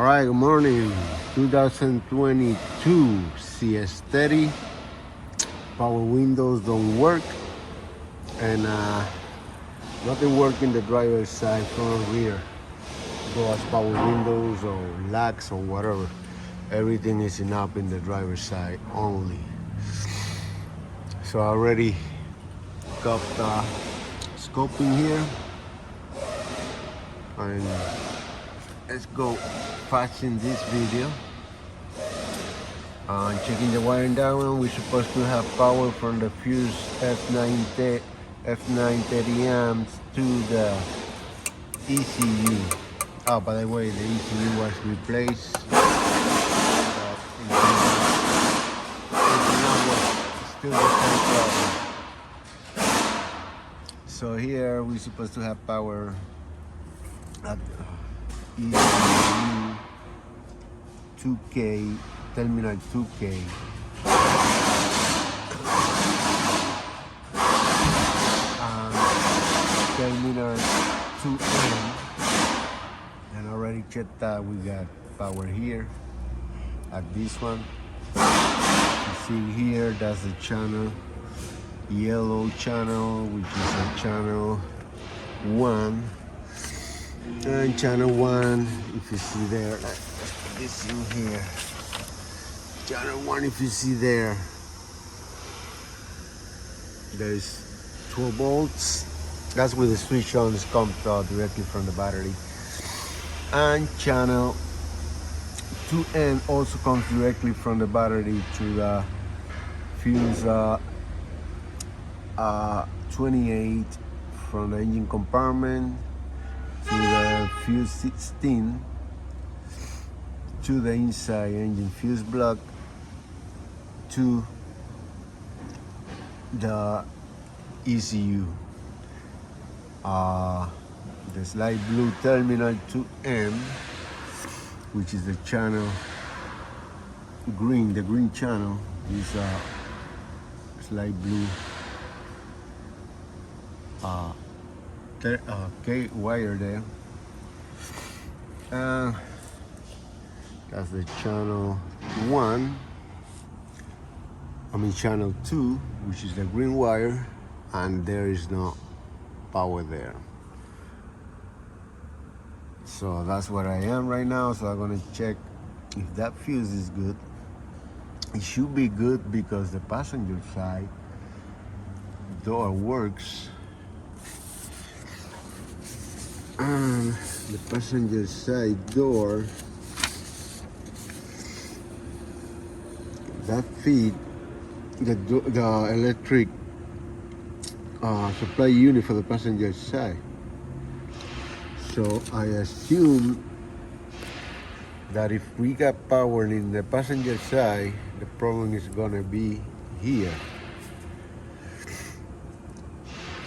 All right, good morning. 2022 Cx30. Power windows don't work, and nothing work in the driver's side, front, rear. Doors, power windows, or locks, or whatever. Everything is inop in the driver's side only. So I already got the scoping here, and let's go fashion this video. Checking the wiring diagram, we're supposed to have power from the fuse F930 amps to the ECU. Oh, by the way, the ECU was replaced. Still the same problem. So here we're supposed to have power at ECU 2K, terminal 2K. Terminal 2N. And already checked that we got power here at this one. You see here, that's the channel, yellow channel, which is a channel 1. And channel 1, if you see there, this in here. Channel 1, if you see there, there's 12 volts. That's where the switch on comes directly from the battery. And channel 2N also comes directly from the battery to the fuse 28 from the engine compartment to the fuse 16 to the inside engine fuse block to the ECU. This light blue terminal 2M, which is the channel green, the green channel is light blue K wire there. That's the channel 1, channel 2, which is the green wire, and there is no power there. So that's where I am right now. So I'm gonna check if that fuse is good. It should be good because the passenger side door works. And the passenger side door, that feed the electric supply unit for the passenger side. So I assume that if we got power in the passenger side, the problem is gonna be here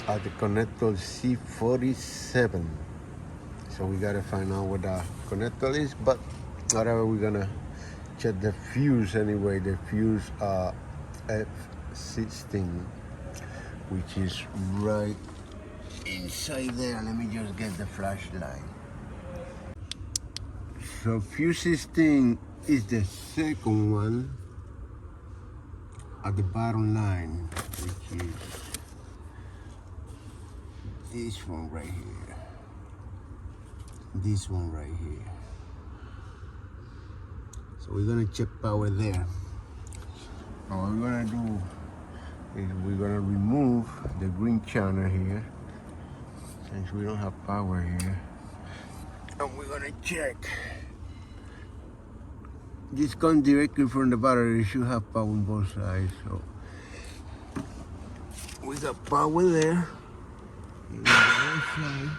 at the connector C47. So we gotta find out what the connector is, but whatever, we're gonna check the fuse anyway, the fuse F16, which is right inside there. Let me just get the flashlight. So fuse 16 is the second one at the bottom line, which is this one right here. This one right here. So we're gonna check power there. Now what we're gonna do is we're gonna remove the green channel here, since we don't have power here. And we're gonna check. This comes directly from the battery. It should have power on both sides. So we got power there. On the other side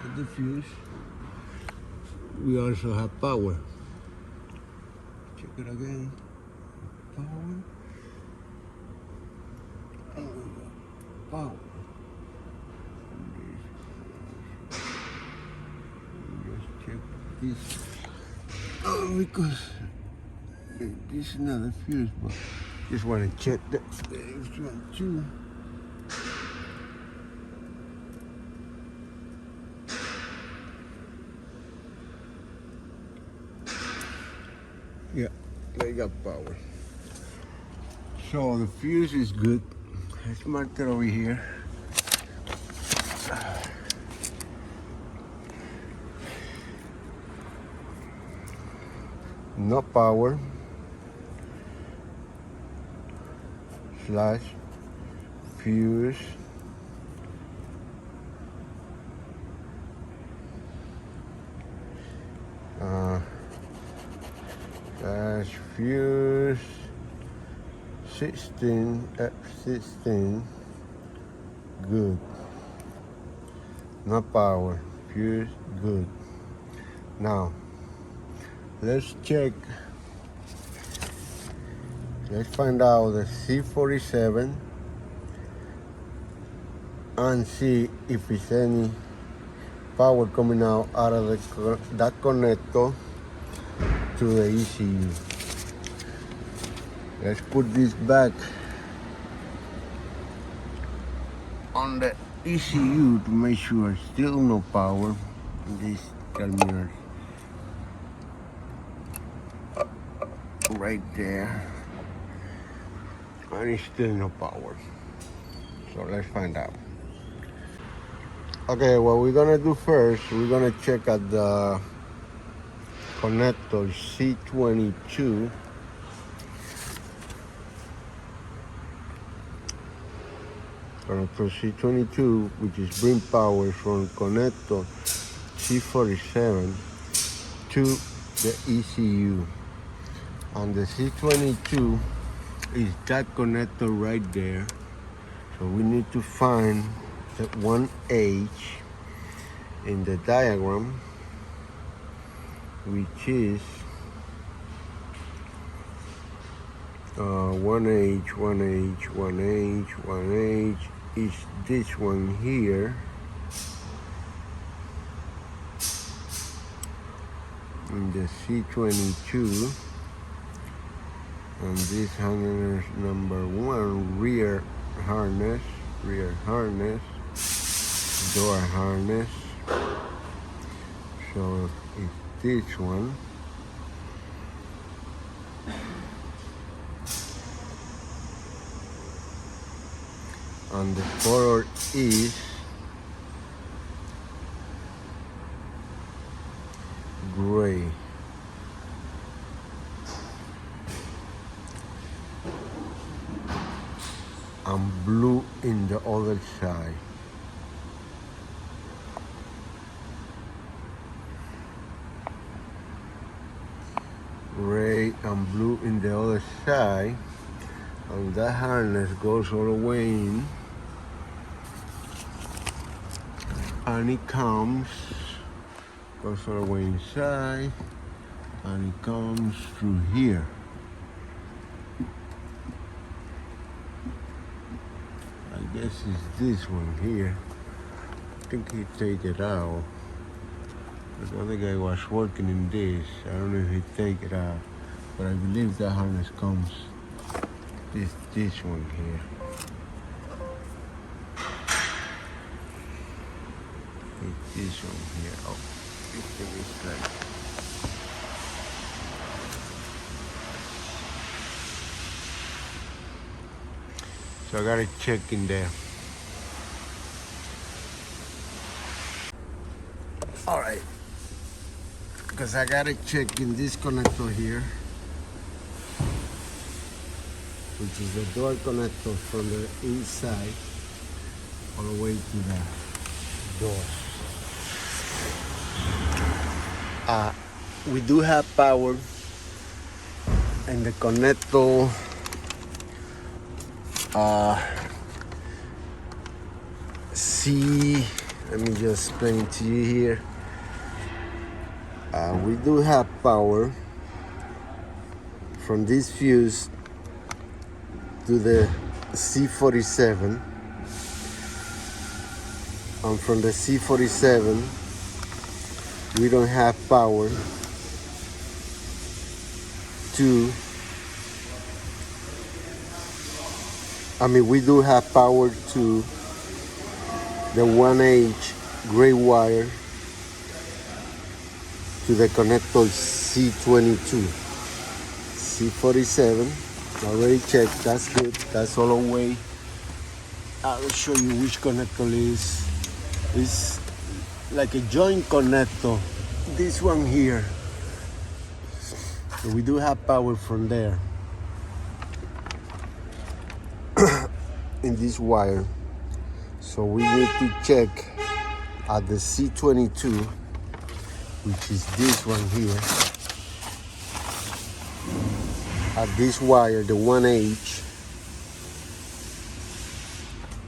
of the fuse, we also have power. Check it again. Power. And we got power. Just check this. Because this is not a fuse, but just want to check that this one too. Yeah, they got power. So the fuse is good. Let's mark it over here. No power slash fuse slash fuse 16 F16 good. No power, fuse good. Now let's check. Let's find out the C47 and see if it's any power coming out of that connector to the ECU. Let's put this back on the ECU to make sure still no power in these terminals. Right there. And it's still no power. So let's find out. Okay, what we're gonna do first, we're gonna check at the connector C22. Connector C22, which is bring power from connector C47 to the ECU. And the C22 is that connector right there. So we need to find the 1H in the diagram, which is 1H is this one here. In the C22, and this harness number 1, rear harness, door harness. So it's this one. And the color is gray. And blue in the other side. Gray and blue in the other side. And that harness goes all the way in. And it goes all the way inside. And it comes through here. I guess it's this one here. I think he take it out. The other guy was working in this. I don't know if he take it out, but I believe that harness comes this one here. It's this one here. Oh, this thing is like. So I gotta check in there. All right, because I gotta check in this connector here, which is the door connector from the inside all the way to the door. We do have power in the connector C. Let me just explain it to you here. We do have power from this fuse to the C47, and from the C47 we don't have power to, we do have power to the 1H gray wire to the connector C22. C47. Already checked. That's good. That's all away. I'll show you which connector is. It's like a joint connector. This one here. So we do have power from there. In this wire. So we need to check at the C22, which is this one here. At this wire, the 1H,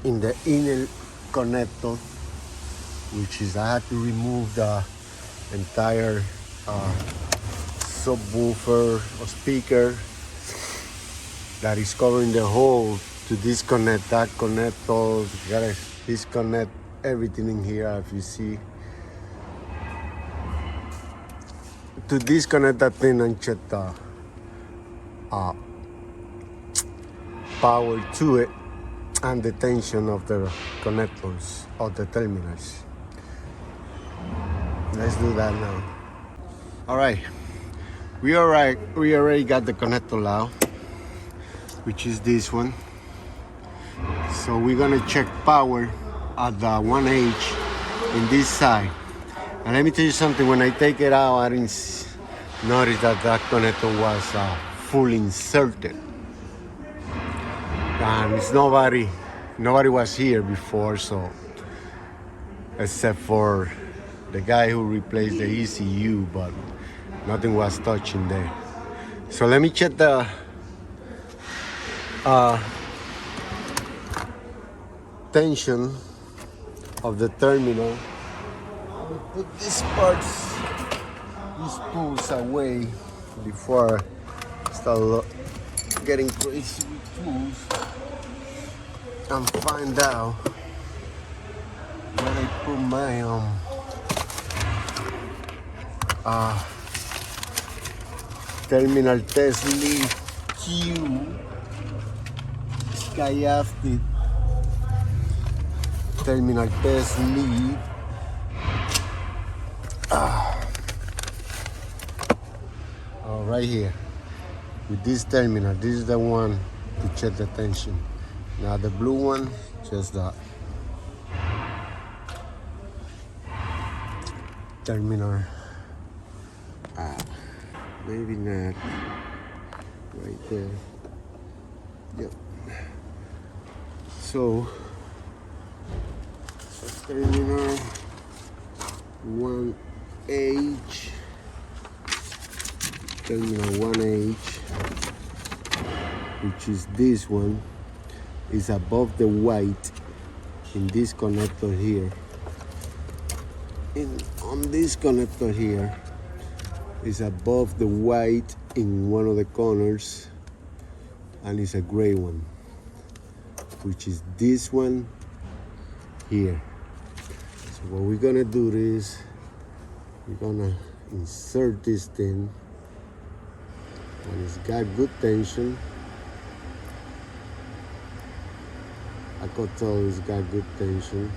in the inner connector, which is I had to remove the entire subwoofer or speaker that is covering the hole to disconnect that connector. You gotta disconnect everything in here, if you see. To disconnect that thing and check the power to it and the tension of the connectors of the terminals. Let's do that now. All right, we already got the connector now, which is this one. So we're gonna check power at the 1H in this side. And let me tell you something, when I take it out, I didn't notice that that connector was fully inserted. And it's nobody was here before, so except for the guy who replaced the ECU, but nothing was touching there. So let me check the tension of the terminal. Let me put these tools away before I start getting crazy with tools and find out where I put my terminal test lead Q Cx30 terminal test lead. Right here with this terminal. This is the one to check the tension. Now the blue one, just that terminal. Maybe not right there. Yep. So terminal 1H, terminal 1H, which is this one, is above the white in this connector here. On this connector here is above the white in one of the corners, and it's a gray one, which is this one here. So what we're gonna do is we're gonna insert this thing, and it's got good tension. I could tell it's got good tension.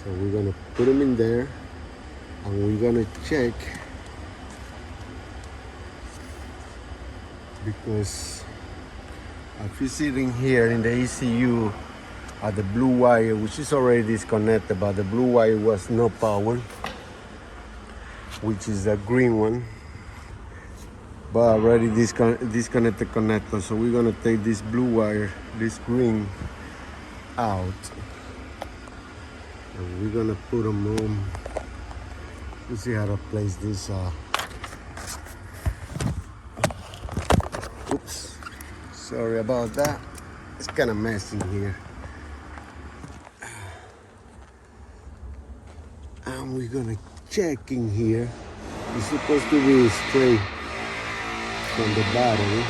So we're gonna put them in there, and we're gonna check, because if you're sitting here in the ECU at the blue wire, which is already disconnected, but the blue wire was no power, which is the green one, but already disconnected connector. So we're gonna take this blue wire, this green, out, and we're gonna put them on. Let's see how to place this. Oops, sorry about that. It's kind of messy here. And we're gonna check in here. It's supposed to be straight from the battery.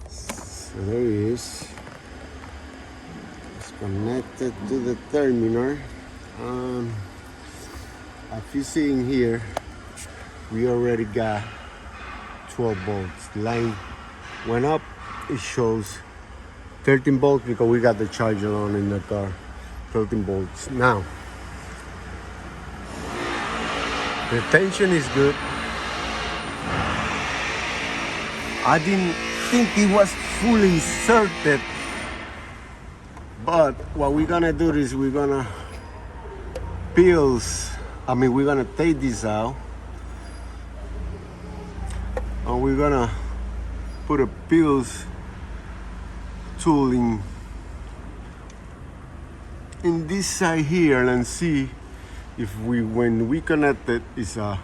So there it is. It's connected to the terminal. If you see in here, we already got 12 volts. Line went up. It shows 13 volts because we got the charger on in the car. 13 volts. Now, The tension is good. I didn't think it was fully inserted, but what we're gonna do is we're gonna we're gonna take this out, and we're gonna put a pills tool in this side here and see if when we connect it, is a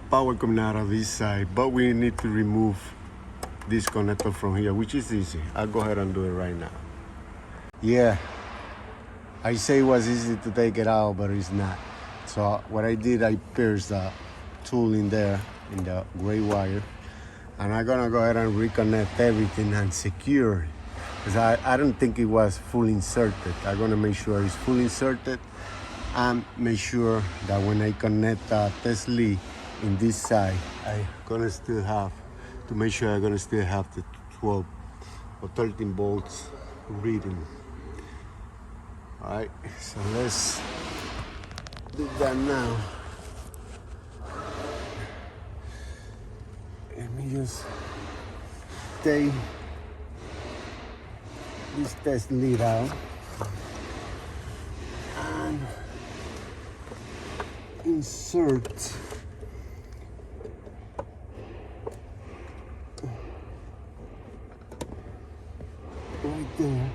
power coming out of this side. But we need to remove this connector from here, which is easy. I'll go ahead and do it right now. Yeah, I say it was easy to take it out, but it's not. So what I did, I pierced the tool in there, in the gray wire, and I'm gonna go ahead and reconnect everything and secure it, because I don't think it was fully inserted. I'm gonna make sure it's fully inserted and make sure that when I connect the Tesla in this side, I'm gonna still have to make sure I'm gonna still have the 12 or 13 volts reading. All right, so let's do that now. Let me just take this test lead out and insert right there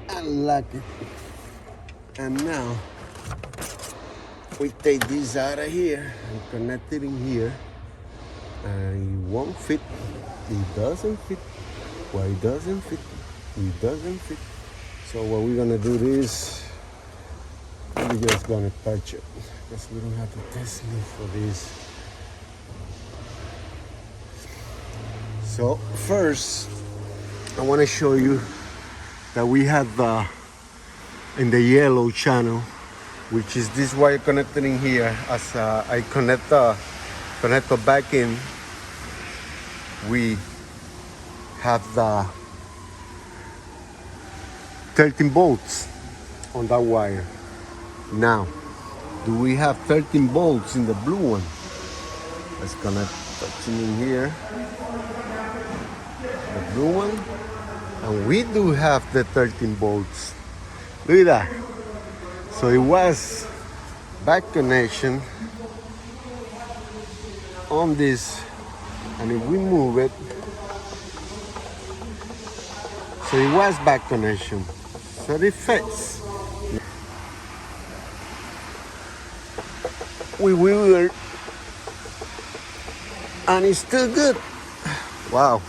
and lock it. And now we take this out of here and connect it in here, and it won't fit. It doesn't fit. Why it doesn't fit? It doesn't fit. So what we're gonna do is we're just gonna touch it, because we don't have the test lead for this. So first, I want to show you that we have in the yellow channel, which is this wire connected in here. As I connect the connector back in, we have the 13 volts on that wire. Now, do we have 13 volts in the blue one? Let's connect touching in here, the blue one, and we do have the 13 volts. Look at that. So it was back connection on this, and if we move it, so it was back connection, so it fits. We will, and it's still good. Wow,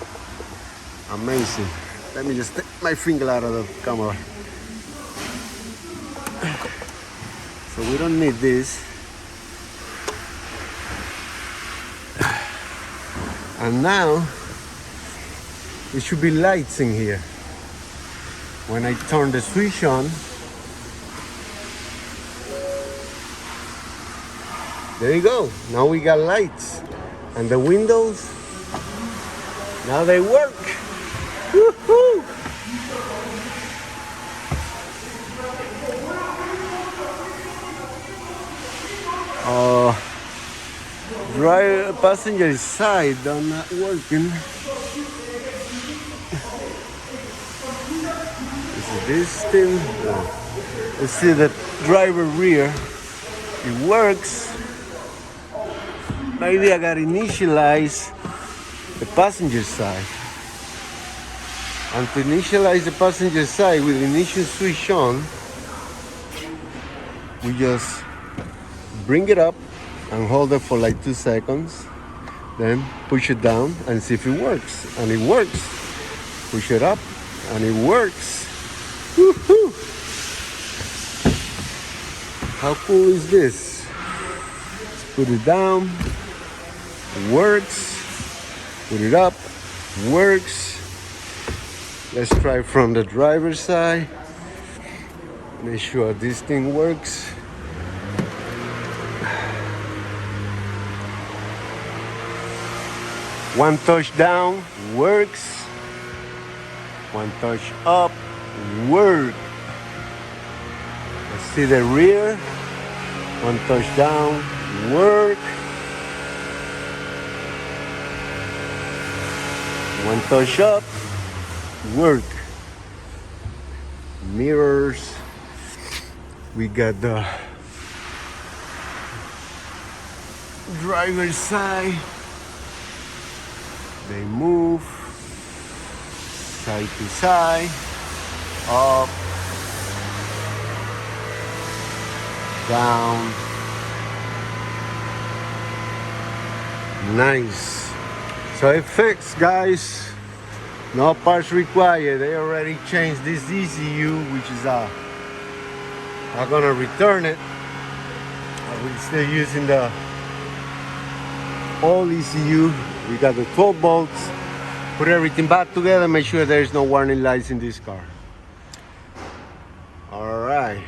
amazing. Let me just take my finger out of the camera. So we don't need this. And now there should be lights in here. When I turn the switch on, there you go. Now we got lights. And the windows, now they work. Woohoo! Passenger side not working. This thing, you see the driver rear, it works. Maybe I gotta initialize the passenger side. And to initialize the passenger side with the initial switch on, we just bring it up and hold it for like 2 seconds, then push it down and see if it works. And it works. Push it up and it works. Woohoo! How cool is this? Let's put it down. It works. Put it up. Works. Let's try from the driver's side. Make sure this thing works. One touch down, works. One touch up, work. Let's See the rear, one touch down, work. One touch up, work. Mirrors. We got the driver's side. They move side to side, up, down. Nice. So it fixed, guys. No parts required. They already changed this ECU, which is I'm gonna return it. We're still using the old ECU. We got the 12 bolts. Put everything back together. Make sure there's no warning lights in this car. All right.